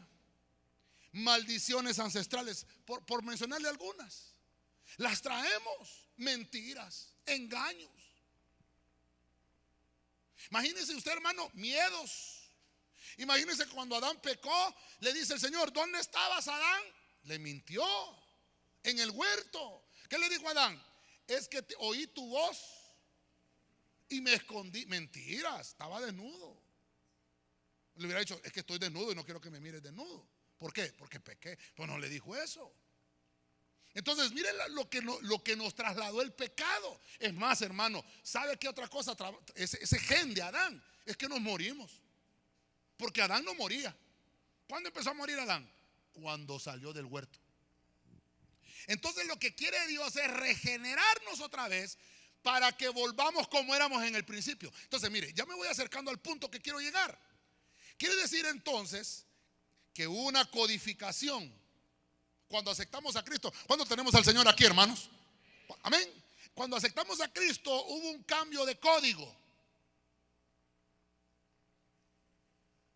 maldiciones ancestrales, por mencionarle algunas. Las traemos, mentiras, engaños. Imagínese usted, hermano, miedos. Imagínese cuando Adán pecó, le dice el Señor, ¿dónde estabas, Adán? Le mintió en el huerto. ¿Qué le dijo Adán? Es que oí tu voz y me escondí. Mentiras, estaba desnudo. Le hubiera dicho, es que estoy desnudo y no quiero que me mires desnudo. ¿Por qué? Porque pequé. Pues no le dijo eso. Entonces, miren lo que nos trasladó el pecado. Es más, hermano, ¿sabe qué otra cosa? Ese gen de Adán es que nos morimos. Porque Adán no moría. ¿Cuándo empezó a morir Adán? Cuando salió del huerto. Entonces, lo que quiere Dios es regenerarnos otra vez para que volvamos como éramos en el principio. Entonces, mire, ya me voy acercando al punto que quiero llegar. Quiere decir entonces que hubo una codificación cuando aceptamos a Cristo. ¿Cuándo tenemos al Señor aquí, hermanos? Amén. Cuando aceptamos a Cristo hubo un cambio de código.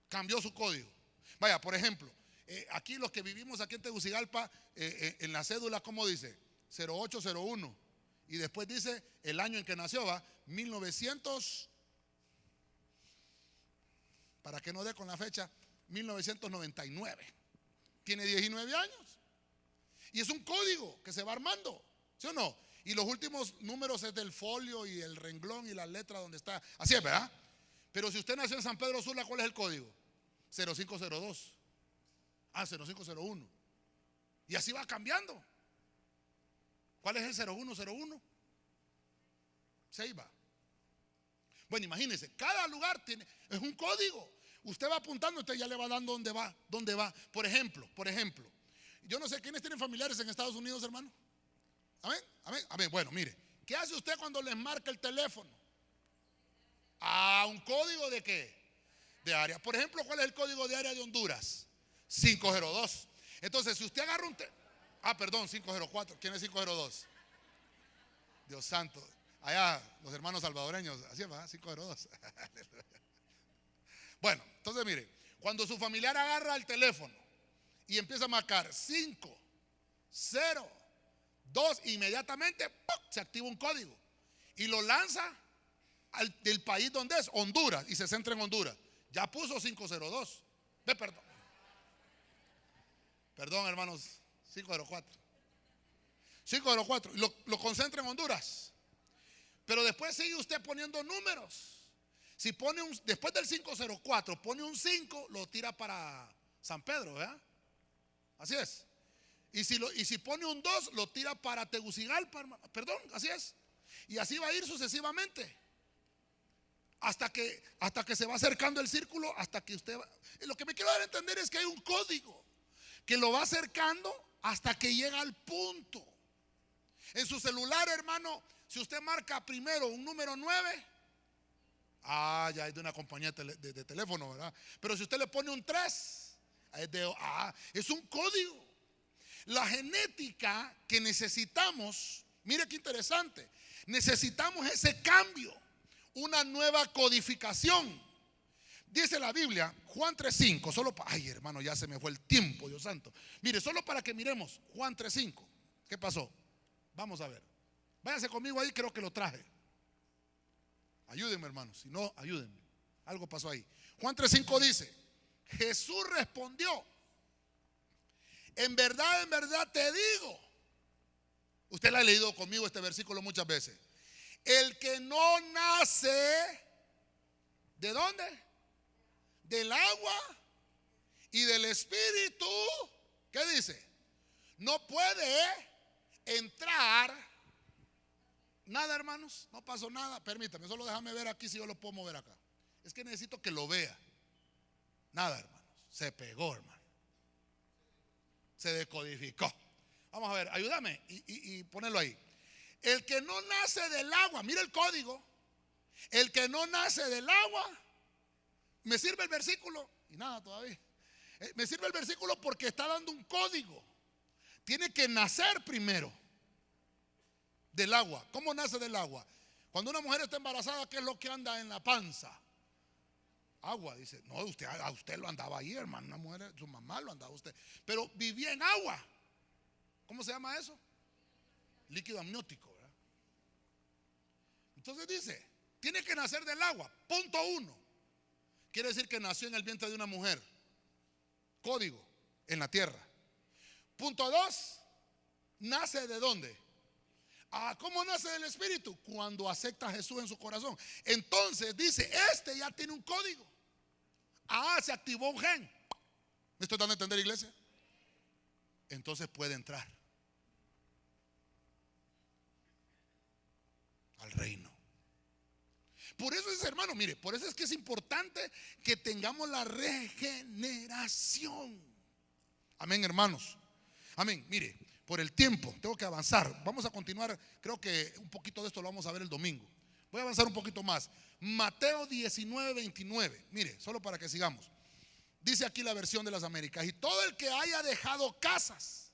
Cambió su código. Vaya, por ejemplo, aquí los que vivimos aquí en Tegucigalpa, en la cédula, ¿cómo dice? 0801. Y después dice el año en que nació, va, 1900, para que no dé con la fecha, 1999. Tiene 19 años. Y es un código que se va armando, ¿sí o no? Y los últimos números es del folio y el renglón y la letra donde está. Así es, ¿verdad? Pero si usted nació en San Pedro Sula, ¿cuál es el código? 0502. 0501. Y así va cambiando. ¿Cuál es el 0101? Ceiba. Bueno, imagínense, cada lugar es un código. Usted va apuntando, usted ya le va dando dónde va. Por ejemplo, yo no sé quiénes tienen familiares en Estados Unidos, hermano. Amén. Bueno, mire, ¿qué hace usted cuando les marca el teléfono? ¿Un código de qué? De área. Por ejemplo, ¿cuál es el código de área de Honduras? 502. Entonces, si usted agarra 504. ¿Quién es 502? Dios santo. Allá, los hermanos salvadoreños, así va, 502. Bueno, entonces mire, cuando su familiar agarra el teléfono y empieza a marcar 5, 0, 2, inmediatamente ¡pum!, se activa un código y lo lanza del país donde es, Honduras, y se centra en Honduras. Ya puso 502. Perdón, hermanos, 504. 504. Lo concentra en Honduras. Pero después sigue usted poniendo números. Si pone después del 504, pone un 5, lo tira para San Pedro, ¿verdad? Así es. Y si pone un 2, lo tira para Tegucigalpa, hermano. Perdón, así es. Y así va a ir sucesivamente. Hasta que se va acercando el círculo, hasta que usted va. Lo que me quiero dar a entender es que hay un código que lo va acercando hasta que llega al punto. En su celular, hermano, si usted marca primero un número 9, ya es de una compañía de teléfono, ¿verdad? Pero si usted le pone un 3, es un código. La genética que necesitamos, mire qué interesante, necesitamos ese cambio, una nueva codificación. Dice la Biblia, Juan 3:5, ay hermano, ya se me fue el tiempo, Dios santo. Mire, solo para que miremos, Juan 3:5, ¿qué pasó? Vamos a ver. Váyase conmigo ahí, creo que lo traje. Ayúdenme, hermanos, si no, ayúdenme. Algo pasó ahí. Juan 3:5 dice: Jesús respondió: en verdad te digo. Usted la ha leído conmigo este versículo muchas veces. El que no nace, ¿de dónde? Del agua y del Espíritu. ¿Qué dice? No puede entrar. Nada, hermanos, no pasó nada. Permítame, solo déjame ver aquí si yo lo puedo mover acá. Es que necesito que lo vea. Nada, hermanos, se pegó, hermano. Se decodificó. Vamos a ver, ayúdame y ponerlo ahí. El que no nace del agua, mira el código. El que no nace del agua. Me sirve el versículo y nada todavía. Me sirve el versículo porque está dando un código. Tiene que nacer primero del agua. ¿Cómo nace del agua? Cuando una mujer está embarazada, ¿qué es lo que anda en la panza? Agua. Dice, no, a usted lo andaba ahí, hermano. Una mujer, su mamá lo andaba usted. Pero vivía en agua. ¿Cómo se llama eso? Líquido amniótico, ¿verdad? Entonces dice, tiene que nacer del agua. Punto 1. Quiere decir que nació en el vientre de una mujer. Código, en la tierra. Punto 2, nace de dónde? ¿Cómo nace del Espíritu? Cuando acepta a Jesús en su corazón. Entonces dice, este ya tiene un código. Se activó un gen. ¿Me estoy dando a entender, iglesia? Entonces puede entrar al reino. Por eso es, hermano, mire, por eso es que es importante que tengamos la regeneración. Amén, hermanos. Amén. Mire, por el tiempo tengo que avanzar. Vamos a continuar, creo que un poquito de esto lo vamos a ver el domingo. Voy a avanzar un poquito más. Mateo 19:29. Mire, solo para que sigamos. Dice aquí la versión de las Américas: y todo el que haya dejado casas,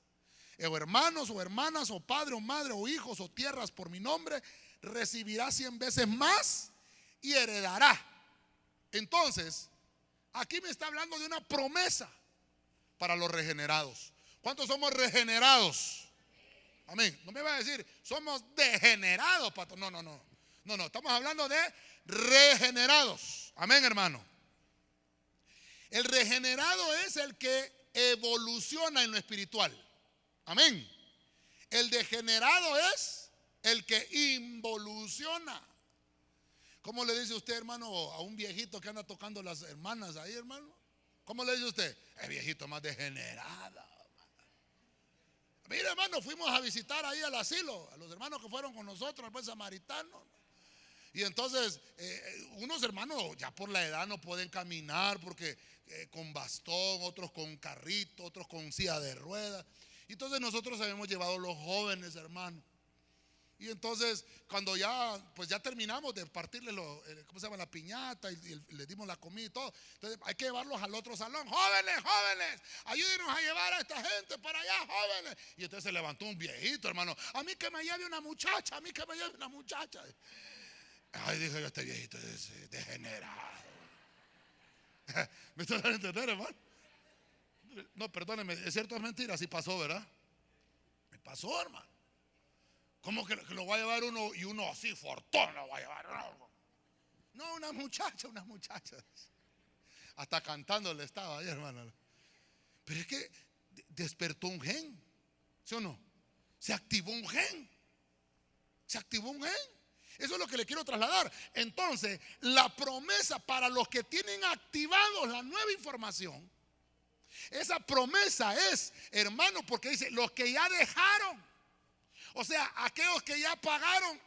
o hermanos, o hermanas, o padre, o madre, o hijos, o tierras por mi nombre, recibirá 100 veces más y heredará. Entonces, aquí me está hablando de una promesa para los regenerados. ¿Cuántos somos regenerados? Amén. No me va a decir, somos degenerados, pastor. No, estamos hablando de regenerados. Amén, hermano. El regenerado es el que evoluciona en lo espiritual. Amén. El degenerado es el que involuciona. ¿Cómo le dice usted, hermano, a un viejito que anda tocando las hermanas ahí, hermano? ¿Cómo le dice usted? El viejito más degenerado. Mire, hermano, fuimos a visitar ahí al asilo, a los hermanos que fueron con nosotros, al buen samaritano. Y entonces, unos hermanos ya por la edad no pueden caminar porque con bastón, otros con carrito, otros con silla de ruedas. Entonces nosotros habíamos llevado a los jóvenes, hermano. Y entonces, cuando ya terminamos de partirle ¿cómo se llama? La piñata y le dimos la comida y todo. Entonces hay que llevarlos al otro salón. Jóvenes, ayúdenos a llevar a esta gente para allá, jóvenes. Y entonces se levantó un viejito, hermano. A mí que me lleve una muchacha, Ay, dije yo, este viejito es degenerado. ¿Me estás dando a entender, hermano? No, perdóneme, es cierto, es mentira, así pasó, ¿verdad? Me pasó, hermano. ¿Cómo que lo va a llevar uno y uno así, fortón lo va a llevar? No, una muchacha. Hasta cantándole estaba ahí, hermano. Pero es que despertó un gen, ¿sí o no? Se activó un gen. Eso es lo que le quiero trasladar. Entonces, la promesa para los que tienen activados la nueva información, esa promesa es, hermano, porque dice, los que ya dejaron. O sea, aquellos que ya apagaron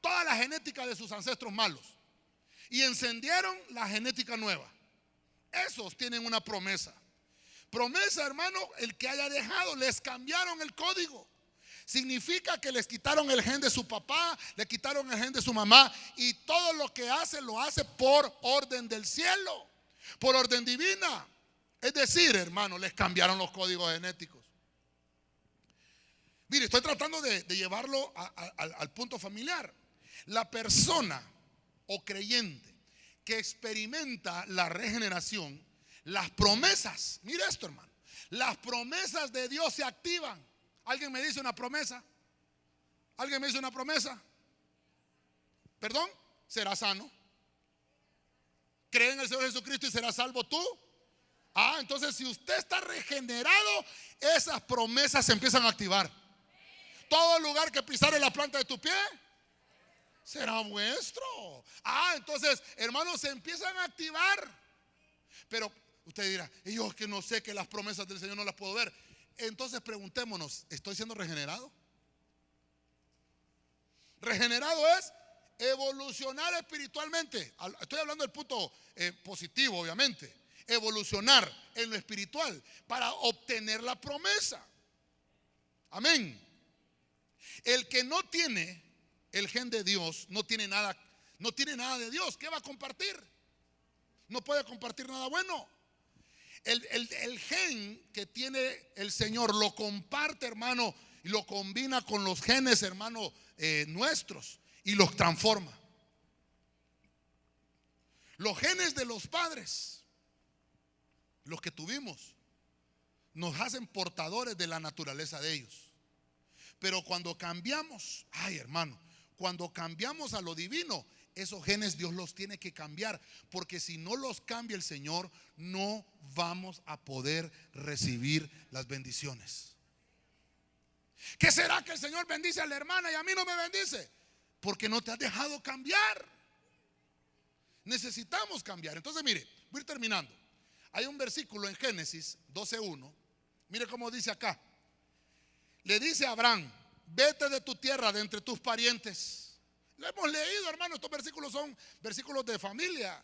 toda la genética de sus ancestros malos y encendieron la genética nueva. Esos tienen una promesa. Promesa, hermano, el que haya dejado, les cambiaron el código. Significa que les quitaron el gen de su papá, le quitaron el gen de su mamá, y todo lo que hace, lo hace por orden del cielo, por orden divina. Es decir, hermano, les cambiaron los códigos genéticos. Mire, estoy tratando de llevarlo al punto familiar. La persona o creyente que experimenta la regeneración, las promesas, mire esto, hermano, las promesas de Dios se activan. ¿Alguien me dice una promesa? ¿Alguien me hizo una promesa? ¿Perdón? Será sano. ¿Cree en el Señor Jesucristo y será salvo tú? Entonces si usted está regenerado, esas promesas se empiezan a activar. Todo lugar que pisare la planta de tu pie será vuestro. Entonces, hermanos, se empiezan a activar. Pero usted dirá, y yo que no sé, que las promesas del Señor no las puedo ver. Entonces preguntémonos, ¿estoy siendo regenerado? Regenerado es evolucionar espiritualmente. Estoy hablando del punto positivo, obviamente. Evolucionar en lo espiritual para obtener la promesa. Amén. El que no tiene el gen de Dios no tiene nada de Dios. ¿Qué va a compartir? No puede compartir nada bueno. El gen que tiene el Señor lo comparte, hermano, y lo combina con los genes, hermano, nuestros, y los transforma. Los genes de los padres, los que tuvimos, nos hacen portadores de la naturaleza de ellos. Pero cuando cambiamos, hermano, cuando cambiamos a lo divino, esos genes Dios los tiene que cambiar, porque si no los cambia el Señor, no vamos a poder recibir las bendiciones. ¿Qué será que el Señor bendice a la hermana y a mí no me bendice? Porque no te has dejado cambiar. Necesitamos cambiar. Entonces mire, voy a ir terminando. Hay un versículo en Génesis 12:1. Mire cómo dice acá. Le dice a Abraham: vete de tu tierra, de entre tus parientes. Lo hemos leído, hermano. Estos versículos son versículos de familia.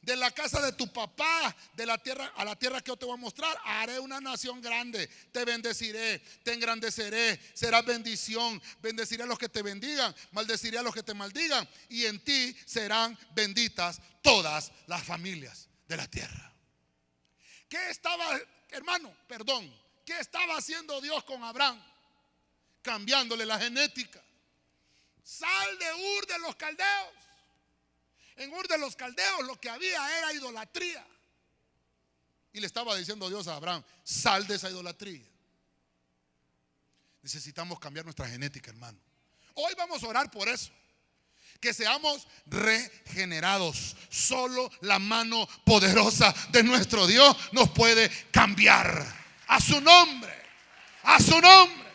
De la casa de tu papá, de la tierra, a la tierra que yo te voy a mostrar, haré una nación grande, te bendeciré, te engrandeceré, serás bendición, bendeciré a los que te bendigan, maldeciré a los que te maldigan, y en ti serán benditas todas las familias de la tierra. ¿Qué estaba, hermano? Perdón, ¿qué estaba haciendo Dios con Abraham? Cambiándole la genética. Sal de Ur de los Caldeos. En Ur de los Caldeos lo que había era idolatría. Y le estaba diciendo Dios a Abraham: sal de esa idolatría. Necesitamos cambiar nuestra genética, hermano. Hoy vamos a orar por eso. Que seamos regenerados. Solo la mano poderosa de nuestro Dios nos puede cambiar. A su nombre. A su nombre.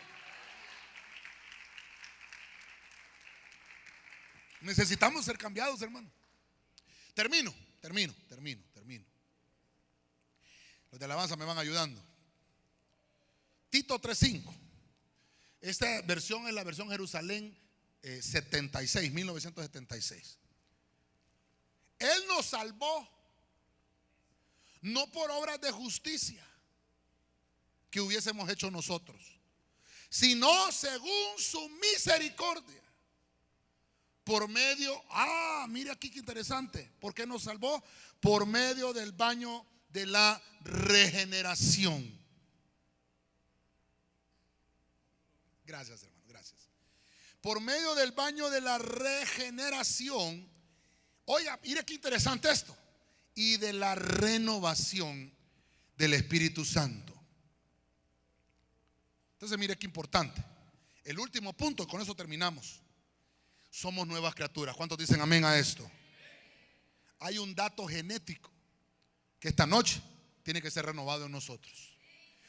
Necesitamos ser cambiados, hermano. Termino. Los de alabanza me van ayudando. Tito 3:5. Esta versión es la versión Jerusalén 1976. Él nos salvó no por obras de justicia que hubiésemos hecho nosotros, sino según su misericordia. Por medio, mire aquí qué interesante. ¿Por qué nos salvó? Por medio del baño de la regeneración. Gracias, hermano, gracias. Por medio del baño de la regeneración. Oiga, mire qué interesante esto. Y de la renovación del Espíritu Santo. Entonces mire qué importante. El último punto, con eso terminamos. Somos nuevas criaturas. ¿Cuántos dicen amén a esto? Hay un dato genético que esta noche tiene que ser renovado en nosotros.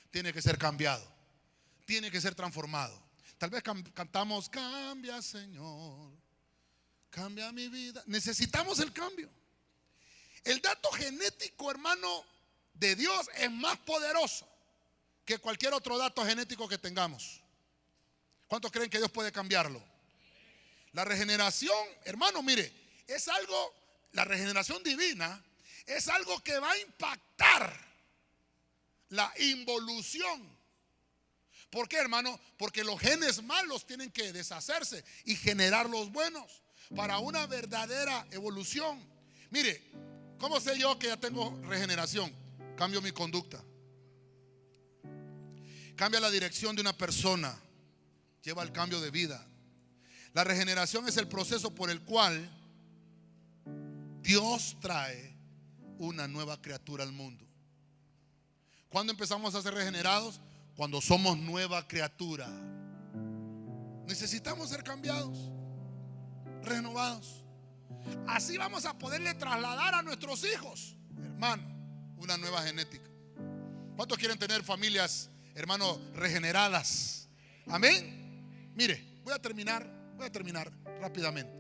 Tiene que ser cambiado. Tiene que ser transformado. Tal vez cantamos: cambia, Señor, cambia mi vida. Necesitamos el cambio. El dato genético, hermano, de Dios es más poderoso que cualquier otro dato genético que tengamos. ¿Cuántos creen que Dios puede cambiarlo? La regeneración, hermano, mire, es algo, la regeneración divina es algo que va a impactar la involución. ¿Por qué, hermano? Porque los genes malos tienen que deshacerse y generar los buenos para una verdadera evolución. Mire, ¿cómo sé yo que ya tengo regeneración? Cambio mi conducta. Cambia la dirección de una persona. Lleva al cambio de vida. La regeneración es el proceso por el cual Dios trae una nueva criatura al mundo. ¿Cuándo empezamos a ser regenerados? Cuando somos nueva criatura. Necesitamos ser cambiados, renovados. Así vamos a poderle trasladar a nuestros hijos, hermano, una nueva genética. ¿Cuántos quieren tener familias, hermano, regeneradas? Amén. Mire, voy a terminar rápidamente.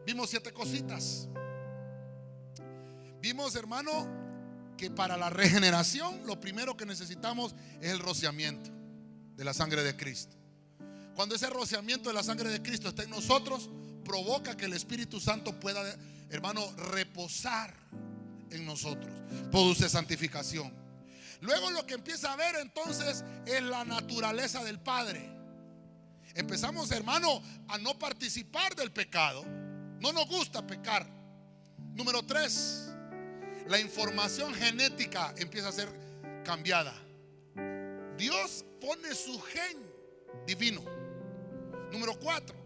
Vimos 7 cositas. Vimos, hermano, que para la regeneración lo primero que necesitamos es el rociamiento de la sangre de Cristo. Cuando ese rociamiento de la sangre de Cristo está en nosotros, provoca que el Espíritu Santo pueda, hermano, reposar en nosotros. Produce santificación. Luego lo que empieza a ver entonces es la naturaleza del Padre. Empezamos, hermano, a no participar del pecado. No nos gusta pecar. Número 3, la información genética empieza a ser cambiada. Dios pone su gen divino. Número 4,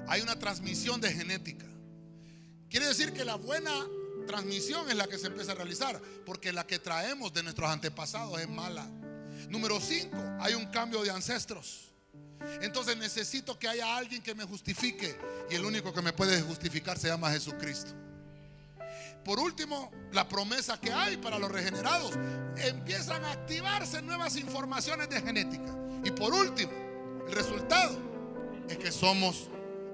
hay una transmisión de genética. Quiere decir que la buena transmisión es la que se empieza a realizar, porque la que traemos de nuestros antepasados es mala. Número 5, hay un cambio de ancestros. Entonces necesito que haya alguien que me justifique, y el único que me puede justificar se llama Jesucristo. Por último, la promesa que hay para los regenerados, empiezan a activarse nuevas informaciones de genética. Y por último, el resultado es que somos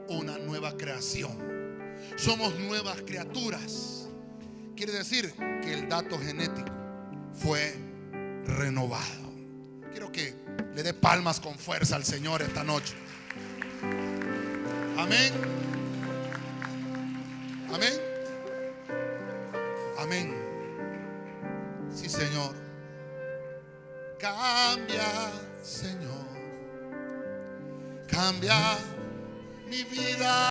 una nueva creación. Somos nuevas criaturas. Quiere decir que el dato genético fue renovado. Quiero que le dé palmas con fuerza al Señor esta noche. Amén. Amén. Amén. Sí, Señor. Cambia, Señor. Cambia mi vida.